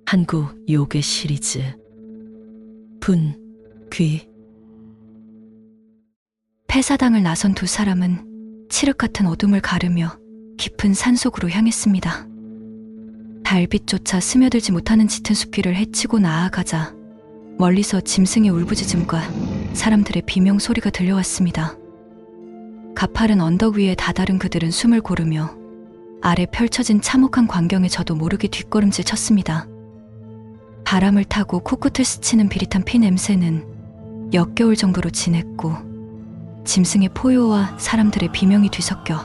한국 요괴 시리즈 분, 귀. 폐사당을 나선 두 사람은 칠흑 같은 어둠을 가르며 깊은 산속으로 향했습니다. 달빛조차 스며들지 못하는 짙은 숲길을 헤치고 나아가자 멀리서 짐승의 울부짖음과 사람들의 비명 소리가 들려왔습니다. 가파른 언덕 위에 다다른 그들은 숨을 고르며 아래 펼쳐진 참혹한 광경에 저도 모르게 뒷걸음질 쳤습니다. 바람을 타고 코끝을 스치는 비릿한 피 냄새는 역겨울 정도로 진했고 짐승의 포효와 사람들의 비명이 뒤섞여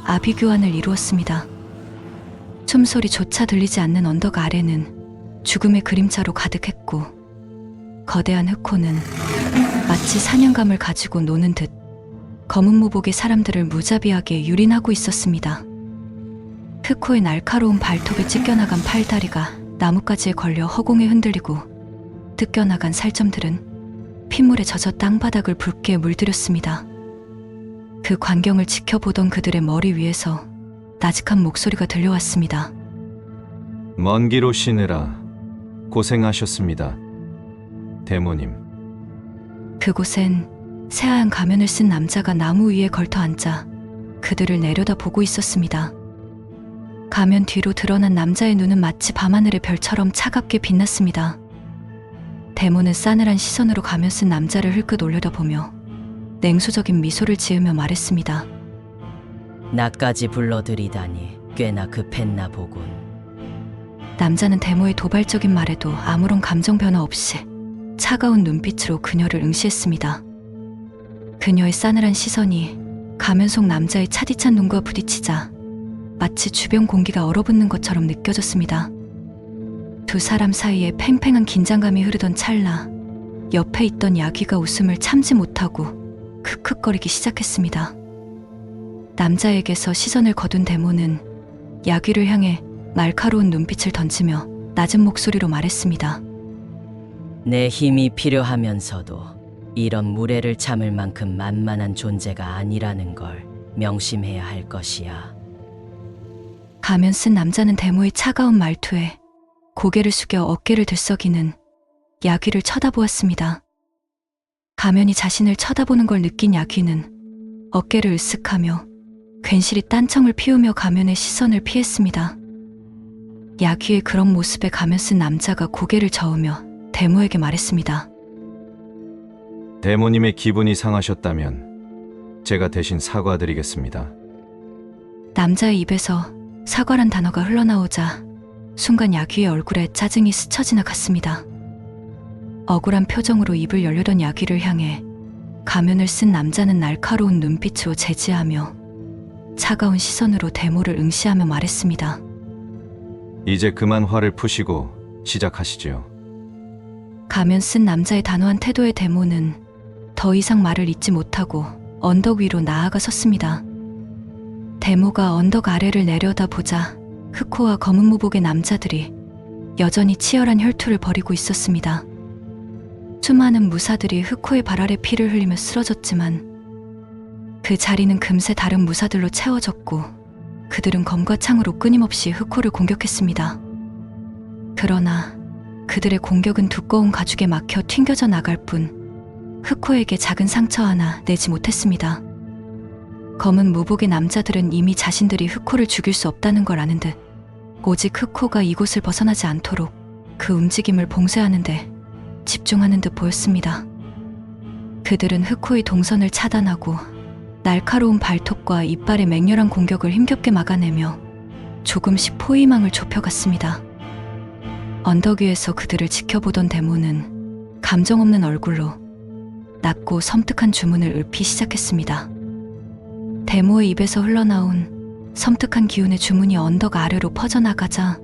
아비규환을 이루었습니다. 숨소리조차 들리지 않는 언덕 아래는 죽음의 그림자로 가득했고 거대한 흑호는 마치 사냥감을 가지고 노는 듯 검은 무복의 사람들을 무자비하게 유린하고 있었습니다. 흑호의 날카로운 발톱에 찢겨나간 팔다리가 나뭇가지에 걸려 허공에 흔들리고 뜯겨나간 살점들은 핏물에 젖어 땅바닥을 붉게 물들였습니다. 그 광경을 지켜보던 그들의 머리 위에서 나직한 목소리가 들려왔습니다. 먼 길 오시느라 고생하셨습니다. 대모님. 그곳엔 새하얀 가면을 쓴 남자가 나무 위에 걸터 앉아 그들을 내려다보고 있었습니다. 가면 뒤로 드러난 남자의 눈은 마치 밤하늘의 별처럼 차갑게 빛났습니다. 대모는 싸늘한 시선으로 가면 쓴 남자를 흘끗 올려다보며 냉소적인 미소를 지으며 말했습니다. 나까지 불러들이다니 꽤나 급했나 보군. 남자는 대모의 도발적인 말에도 아무런 감정 변화 없이 차가운 눈빛으로 그녀를 응시했습니다. 그녀의 싸늘한 시선이 가면 속 남자의 차디찬 눈과 부딪히자 마치 주변 공기가 얼어붙는 것처럼 느껴졌습니다. 두 사람 사이에 팽팽한 긴장감이 흐르던 찰나 옆에 있던 야귀가 웃음을 참지 못하고 크크거리기 시작했습니다. 남자에게서 시선을 거둔 대모는 야귀를 향해 날카로운 눈빛을 던지며 낮은 목소리로 말했습니다. 내 힘이 필요하면서도 이런 무례를 참을 만큼 만만한 존재가 아니라는 걸 명심해야 할 것이야. 가면 쓴 남자는 대모의 차가운 말투에 고개를 숙여 어깨를 들썩이는 야귀를 쳐다보았습니다. 가면이 자신을 쳐다보는 걸 느낀 야귀는 어깨를 으쓱하며 괜시리 딴청을 피우며 가면의 시선을 피했습니다. 야귀의 그런 모습에 가면 쓴 남자가 고개를 저으며 대모에게 말했습니다. 대모님의 기분이 상하셨다면 제가 대신 사과드리겠습니다. 남자의 입에서 사과란 단어가 흘러나오자 순간 야귀의 얼굴에 짜증이 스쳐 지나갔습니다. 억울한 표정으로 입을 열려던 야귀를 향해 가면을 쓴 남자는 날카로운 눈빛으로 제지하며 차가운 시선으로 대모를 응시하며 말했습니다. 이제 그만 화를 푸시고 시작하시지요. 가면 쓴 남자의 단호한 태도의 대모는 더 이상 말을 잇지 못하고 언덕 위로 나아가 섰습니다. 대모가 언덕 아래를 내려다보자 흑호와 검은 무복의 남자들이 여전히 치열한 혈투를 벌이고 있었습니다. 수많은 무사들이 흑호의 발 아래 피를 흘리며 쓰러졌지만 그 자리는 금세 다른 무사들로 채워졌고 그들은 검과 창으로 끊임없이 흑호를 공격했습니다. 그러나 그들의 공격은 두꺼운 가죽에 막혀 튕겨져 나갈 뿐 흑호에게 작은 상처 하나 내지 못했습니다. 검은 무복의 남자들은 이미 자신들이 흑호를 죽일 수 없다는 걸 아는 듯 오직 흑호가 이곳을 벗어나지 않도록 그 움직임을 봉쇄하는데 집중하는 듯 보였습니다. 그들은 흑호의 동선을 차단하고 날카로운 발톱과 이빨의 맹렬한 공격을 힘겹게 막아내며 조금씩 포위망을 좁혀갔습니다. 언덕 위에서 그들을 지켜보던 대모는 감정 없는 얼굴로 낮고 섬뜩한 주문을 읊기 시작했습니다. 대모의 입에서 흘러나온 섬뜩한 기운의 주문이 언덕 아래로 퍼져나가자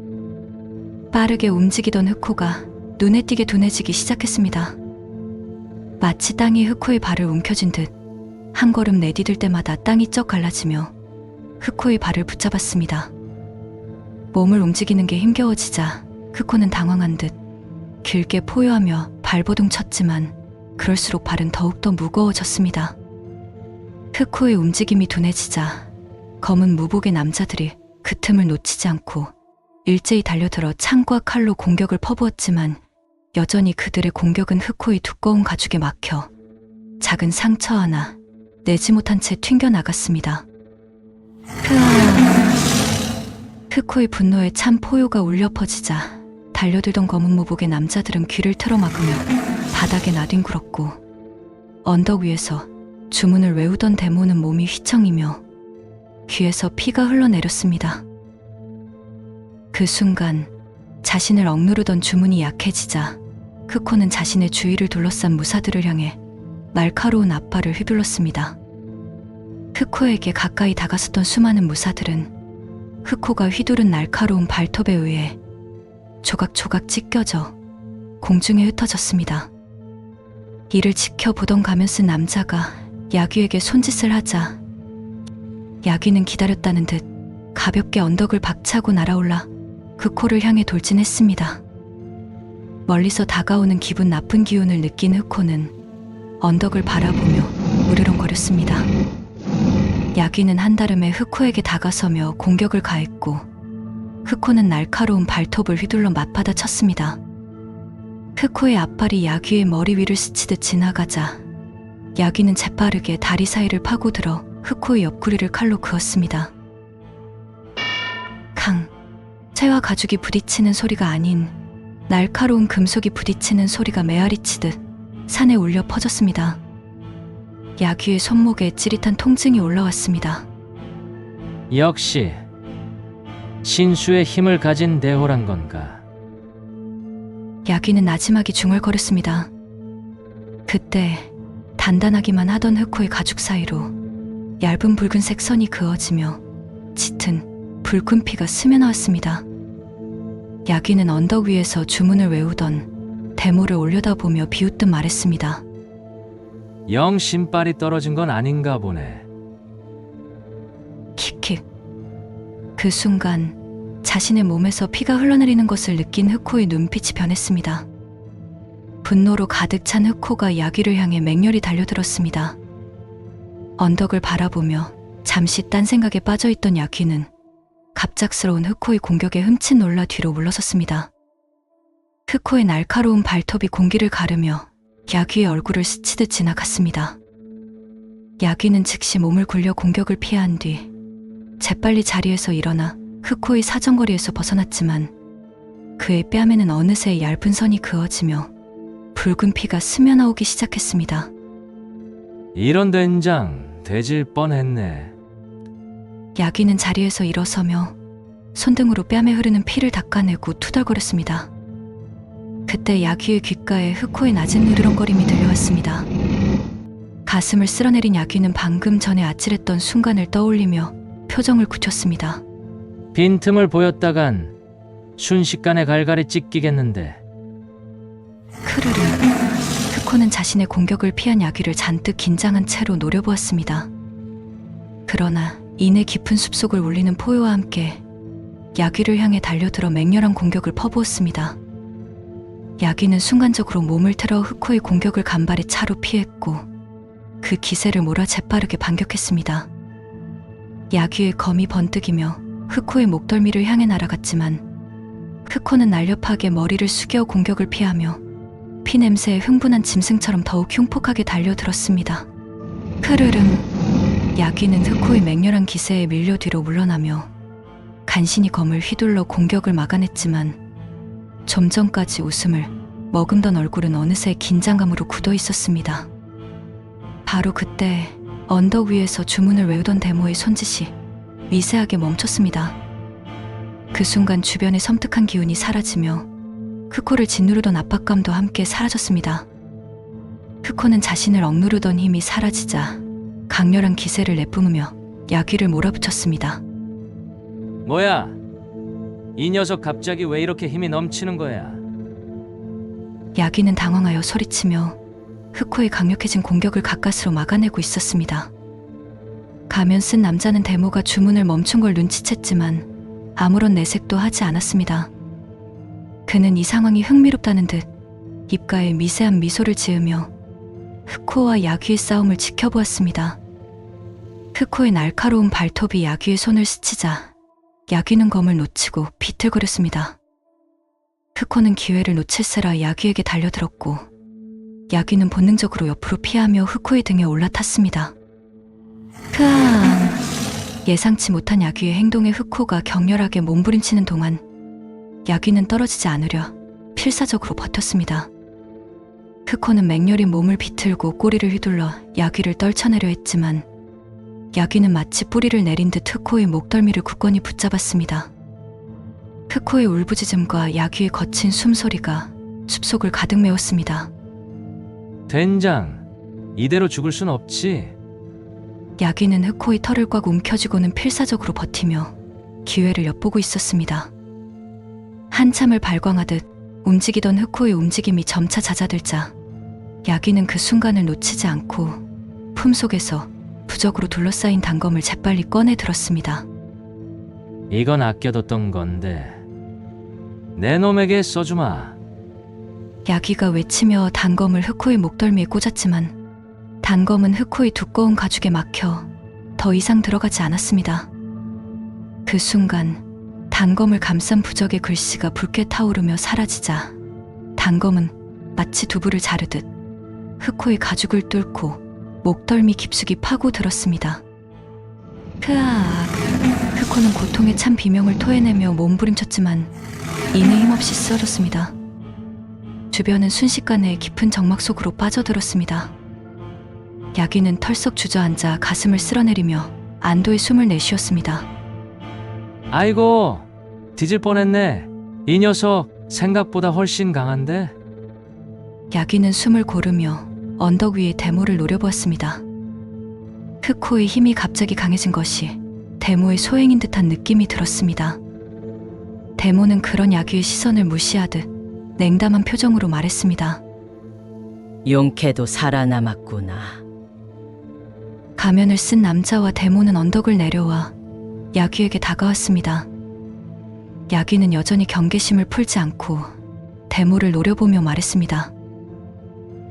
빠르게 움직이던 흑호가 눈에 띄게 둔해지기 시작했습니다. 마치 땅이 흑호의 발을 움켜쥔 듯 한 걸음 내디딜 때마다 땅이 쩍 갈라지며 흑호의 발을 붙잡았습니다. 몸을 움직이는 게 힘겨워지자 흑호는 당황한 듯 길게 포효하며 발버둥 쳤지만 그럴수록 발은 더욱더 무거워졌습니다. 흑호의 움직임이 둔해지자 검은 무복의 남자들이 그 틈을 놓치지 않고 일제히 달려들어 창과 칼로 공격을 퍼부었지만 여전히 그들의 공격은 흑호의 두꺼운 가죽에 막혀 작은 상처 하나 내지 못한 채 튕겨나갔습니다. 흑호의 분노에 찬 포효가 울려 퍼지자 달려들던 검은 모복의 남자들은 귀를 틀어막으며 바닥에 나뒹굴었고, 언덕 위에서 주문을 외우던 데모는 몸이 휘청이며 귀에서 피가 흘러내렸습니다. 그 순간 자신을 억누르던 주문이 약해지자 흑호는 자신의 주위를 둘러싼 무사들을 향해 날카로운 앞발을 휘둘렀습니다. 흑호에게 가까이 다가섰던 수많은 무사들은 흑호가 휘두른 날카로운 발톱에 의해 조각조각 찢겨져 공중에 흩어졌습니다. 이를 지켜보던 가면 쓴 남자가 야귀에게 손짓을 하자 야귀는 기다렸다는 듯 가볍게 언덕을 박차고 날아올라 흑호를 향해 돌진했습니다. 멀리서 다가오는 기분 나쁜 기운을 느낀 흑호는 언덕을 바라보며 으르렁거렸습니다. 야귀는 한달음에 흑호에게 다가서며 공격을 가했고, 흑호는 날카로운 발톱을 휘둘러 맞받아쳤습니다. 흑호의 앞발이 야귀의 머리 위를 스치듯 지나가자 야귀는 재빠르게 다리 사이를 파고들어 흑호의 옆구리를 칼로 그었습니다. 강! 쇠와 가죽이 부딪히는 소리가 아닌 날카로운 금속이 부딪히는 소리가 메아리치듯 산에 울려 퍼졌습니다. 야귀의 손목에 찌릿한 통증이 올라왔습니다. 역시 신수의 힘을 가진 대호란 건가? 야귀는 나지막이 중얼거렸습니다. 그때 단단하기만 하던 흑호의 가죽 사이로 얇은 붉은색 선이 그어지며 짙은 붉은 피가 스며나왔습니다. 야귀는 언덕 위에서 주문을 외우던 데모를 올려다보며 비웃듯 말했습니다. 영 신발이 떨어진 건 아닌가 보네. 킥킥. 그 순간 자신의 몸에서 피가 흘러내리는 것을 느낀 흑호의 눈빛이 변했습니다. 분노로 가득 찬 흑호가 야귀를 향해 맹렬히 달려들었습니다. 언덕을 바라보며 잠시 딴 생각에 빠져있던 야귀는 갑작스러운 흑호의 공격에 흠칫 놀라 뒤로 물러섰습니다. 흑호의 날카로운 발톱이 공기를 가르며 야귀의 얼굴을 스치듯 지나갔습니다. 야귀는 즉시 몸을 굴려 공격을 피한 뒤 재빨리 자리에서 일어나 흑호의 사정거리에서 벗어났지만 그의 뺨에는 어느새 얇은 선이 그어지며 붉은 피가 스며나오기 시작했습니다. 이런 된장 되질 뻔했네. 야귀는 자리에서 일어서며 손등으로 뺨에 흐르는 피를 닦아내고 투덜거렸습니다. 그때 야귀의 귓가에 흑호의 낮은 으르렁거림이 들려왔습니다. 가슴을 쓸어내린 야귀는 방금 전에 아찔했던 순간을 떠올리며 표정을 굳혔습니다. 빈틈을 보였다간 순식간에 갈갈이 찢기겠는데. 크르르. 흑호는 자신의 공격을 피한 야귀를 잔뜩 긴장한 채로 노려보았습니다. 그러나 이내 깊은 숲속을 울리는 포효와 함께 야귀를 향해 달려들어 맹렬한 공격을 퍼부었습니다. 야귀는 순간적으로 몸을 틀어 흑호의 공격을 간발의 차로 피했고 그 기세를 몰아 재빠르게 반격했습니다. 야귀의 검이 번뜩이며 흑호의 목덜미를 향해 날아갔지만 흑호는 날렵하게 머리를 숙여 공격을 피하며 피 냄새에 흥분한 짐승처럼 더욱 흉폭하게 달려들었습니다. 흐르릉. 야귀는 흑호의 맹렬한 기세에 밀려 뒤로 물러나며 간신히 검을 휘둘러 공격을 막아냈지만 좀 전까지 웃음을 머금던 얼굴은 어느새 긴장감으로 굳어 있었습니다. 바로 그때 언덕 위에서 주문을 외우던 데모의 손짓이 미세하게 멈췄습니다. 그 순간 주변의 섬뜩한 기운이 사라지며 흑호를 짓누르던 압박감도 함께 사라졌습니다. 흑호는 자신을 억누르던 힘이 사라지자 강렬한 기세를 내뿜으며 야귀를 몰아붙였습니다. 뭐야? 이 녀석 갑자기 왜 이렇게 힘이 넘치는 거야? 야귀는 당황하여 소리치며 흑호의 강력해진 공격을 가까스로 막아내고 있었습니다. 가면 쓴 남자는 데모가 주문을 멈춘 걸 눈치챘지만 아무런 내색도 하지 않았습니다. 그는 이 상황이 흥미롭다는 듯 입가에 미세한 미소를 지으며 흑호와 야귀의 싸움을 지켜보았습니다. 흑호의 날카로운 발톱이 야귀의 손을 스치자 야귀는 검을 놓치고 비틀거렸습니다. 흑호는 기회를 놓칠세라 야귀에게 달려들었고 야귀는 본능적으로 옆으로 피하며 흑호의 등에 올라탔습니다. 크앙! 예상치 못한 야귀의 행동에 흑호가 격렬하게 몸부림치는 동안 야귀는 떨어지지 않으려 필사적으로 버텼습니다. 흑호는 맹렬히 몸을 비틀고 꼬리를 휘둘러 야귀를 떨쳐내려 했지만 야귀는 마치 뿌리를 내린 듯 흑호의 목덜미를 굳건히 붙잡았습니다. 흑호의 울부짖음과 야귀의 거친 숨소리가 숲속을 가득 메웠습니다. 된장, 이대로 죽을 순 없지. 야귀는 흑호의 털을 꽉 움켜쥐고는 필사적으로 버티며 기회를 엿보고 있었습니다. 한참을 발광하듯 움직이던 흑호의 움직임이 점차 잦아들자 야귀는 그 순간을 놓치지 않고 품속에서 부적으로 둘러싸인 단검을 재빨리 꺼내 들었습니다. 이건 아껴뒀던 건데 내 놈에게 써주마. 야귀가 외치며 단검을 흑호의 목덜미에 꽂았지만 단검은 흑호의 두꺼운 가죽에 막혀 더 이상 들어가지 않았습니다. 그 순간 단검을 감싼 부적의 글씨가 붉게 타오르며 사라지자 단검은 마치 두부를 자르듯 흑호의 가죽을 뚫고 목덜미 깊숙이 파고들었습니다. 크악! 흑호는 고통에 찬 비명을 토해내며 몸부림쳤지만 이내 힘없이 쓰러졌습니다. 주변은 순식간에 깊은 정막 속으로 빠져들었습니다. 야귀는 털썩 주저앉아 가슴을 쓸어내리며 안도의 숨을 내쉬었습니다. 아이고, 뒤질 뻔했네. 이 녀석 생각보다 훨씬 강한데? 야귀는 숨을 고르며 언덕 위의 대모를 노려보았습니다. 흑호의 힘이 갑자기 강해진 것이 대모의 소행인 듯한 느낌이 들었습니다. 대모는 그런 야귀의 시선을 무시하듯 냉담한 표정으로 말했습니다. 용케도 살아남았구나. 가면을 쓴 남자와 대모는 언덕을 내려와 야귀에게 다가왔습니다. 야귀는 여전히 경계심을 풀지 않고 대모를 노려보며 말했습니다.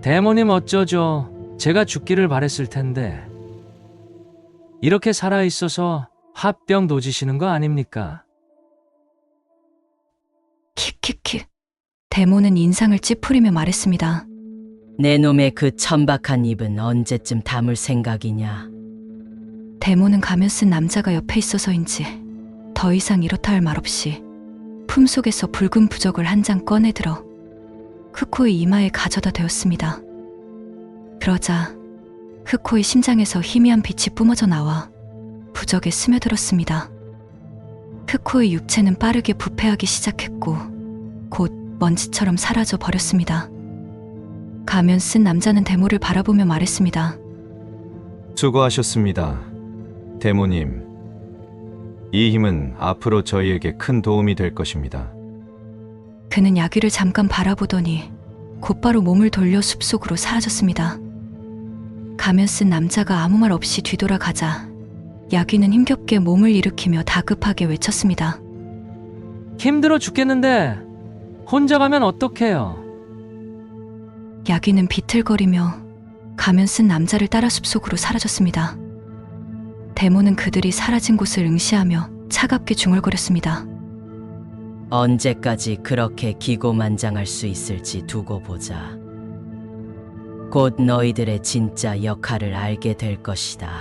대모님 어쩌죠. 제가 죽기를 바랬을 텐데. 이렇게 살아있어서 화병 도지시는 거 아닙니까? 킥킥킥. 대모는 인상을 찌푸리며 말했습니다. 내 놈의 그 천박한 입은 언제쯤 다물 생각이냐? 대모는 가면 쓴 남자가 옆에 있어서인지 더 이상 이렇다 할 말 없이 품속에서 붉은 부적을 한 장 꺼내들어 흑호의 이마에 가져다 대었습니다. 그러자 흑호의 심장에서 희미한 빛이 뿜어져 나와 부적에 스며들었습니다. 흑호의 육체는 빠르게 부패하기 시작했고 곧 먼지처럼 사라져 버렸습니다. 가면 쓴 남자는 대모를 바라보며 말했습니다. 수고하셨습니다. 대모님, 이 힘은 앞으로 저희에게 큰 도움이 될 것입니다. 그는 야귀를 잠깐 바라보더니 곧바로 몸을 돌려 숲속으로 사라졌습니다. 가면 쓴 남자가 아무 말 없이 뒤돌아가자 야귀는 힘겹게 몸을 일으키며 다급하게 외쳤습니다. 힘들어 죽겠는데 혼자 가면 어떡해요? 야귀는 비틀거리며 가면 쓴 남자를 따라 숲속으로 사라졌습니다. 대모는 그들이 사라진 곳을 응시하며 차갑게 중얼거렸습니다. 언제까지 그렇게 기고만장할 수 있을지 두고 보자. 곧 너희들의 진짜 역할을 알게 될 것이다.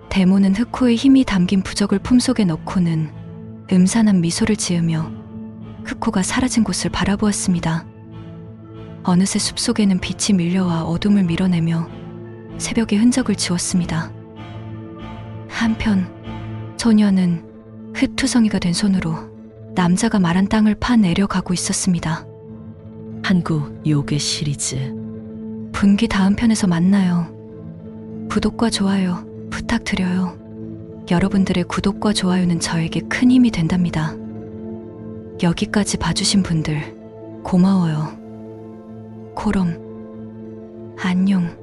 대모는 흑호의 힘이 담긴 부적을 품속에 넣고는 음산한 미소를 지으며 흑호가 사라진 곳을 바라보았습니다. 어느새 숲속에는 빛이 밀려와 어둠을 밀어내며 새벽의 흔적을 지웠습니다. 한편 소녀는 흩투성이가 된 손으로 남자가 말한 땅을 파 내려가고 있었습니다. 한국 요괴 시리즈 분기 다음 편에서 만나요. 구독과 좋아요 부탁드려요. 여러분들의 구독과 좋아요는 저에게 큰 힘이 된답니다. 여기까지 봐주신 분들 고마워요. 코롬 안녕.